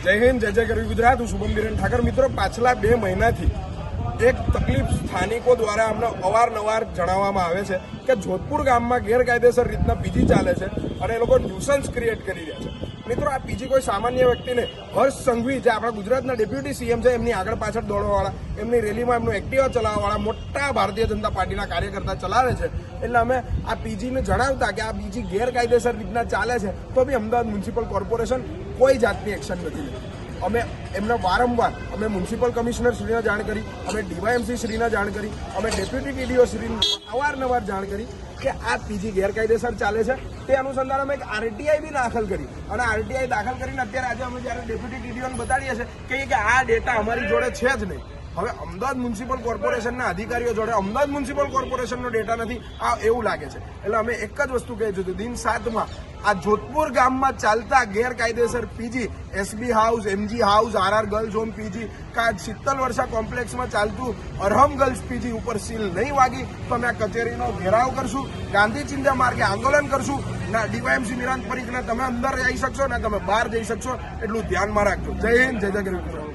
જય હિન્દ, જય જય ગરવી ગુજરાત. હું શુભમ બિરેન ઠાકર. મિત્રો, પાછલા 2 મહિનાથી એક તકલીફ સ્થાનિકો દ્વારા અમને અવારનવાર જણાવવામાં આવે છે કે જોધપુર ગામમાં ગેરકાયદેસર રીતના પીજી ચાલે છે અને એ લોકો ન્યુસન્સ ક્રિએટ કરી રહ્યા છે. મિત્રો, આ પીજી કોઈ સામાન્ય વ્યક્તિને હર્ષ સંઘવી, જે આપણા ગુજરાતના ડેપ્યુટી સીએમ છે, એમની આગળ પાછળ દોડવાવાળા, એમની રેલીમાં એમનું એક્ટિવા ચલાવવાવાળા મોટા ભારતીય જનતા પાર્ટીના કાર્યકર્તા ચલાવે છે. એટલે અમે આ પીજીને જણાવતા કે આ પીજી ગેરકાયદેસર રીતના ચાલે છે, તો બી અમદાવાદ મ્યુનિસિપલ કોર્પોરેશન કોઈ જાતની એક્શન નથી લેતી. અમે એમને વારંવાર મ્યુનિસિપલ કમિશનર શ્રીને જાણ કરી, અમે ડીવાયએમસી શ્રીને જાણ કરી, અમે ડેપ્યુટી ટીડીઓ શ્રીને અવારનવાર જાણ કરી કે આ પીજી ગેરકાયદેસર ચાલે છે. તે અનુસંધાને અમે એક આરટીઆઈ બી દાખલ કરી અને આરટીઆઈ દાખલ કરીને અત્યારે આજે અમે જ્યારે ડેપ્યુટી ટીડીઓને બતાડીએ છીએ કે આ ડેટા અમારી જોડે છે જ નહીં. હવે અમદાવાદ મ્યુનિસિપલ કોર્પોરેશનના અધિકારીઓ જોડે અમદાવાદ મ્યુનિસિપલ કોર્પોરેશનનો ડેટા નથી, આ એવું લાગે છે. એટલે અમે એક જ વસ્તુ કહી છું, દિન 7માં આ જોધપુર ગામમાં ચાલતા ગેરકાયદેસર PG, SB house, MG house, RR girls home PG, Sheetal Varsha કોમ્પ્લેક્સમાં ચાલતું અરહમ ગર્લ્સ પીજી ઉપર સીલ નહીં વાગી તો અમે આ કચેરીનો ઘેરાવ કરશું, ગાંધી ચિંતા માર્ગે આંદોલન કરશું. ના ડીવાયએમસી નિરાંત પરીખના તમે અંદર જઈ શકશો, ના તમે બહાર જઈ શકશો, એટલું ધ્યાનમાં રાખજો. જય હિન્દ, જય જય ગરવી ગુજરાત.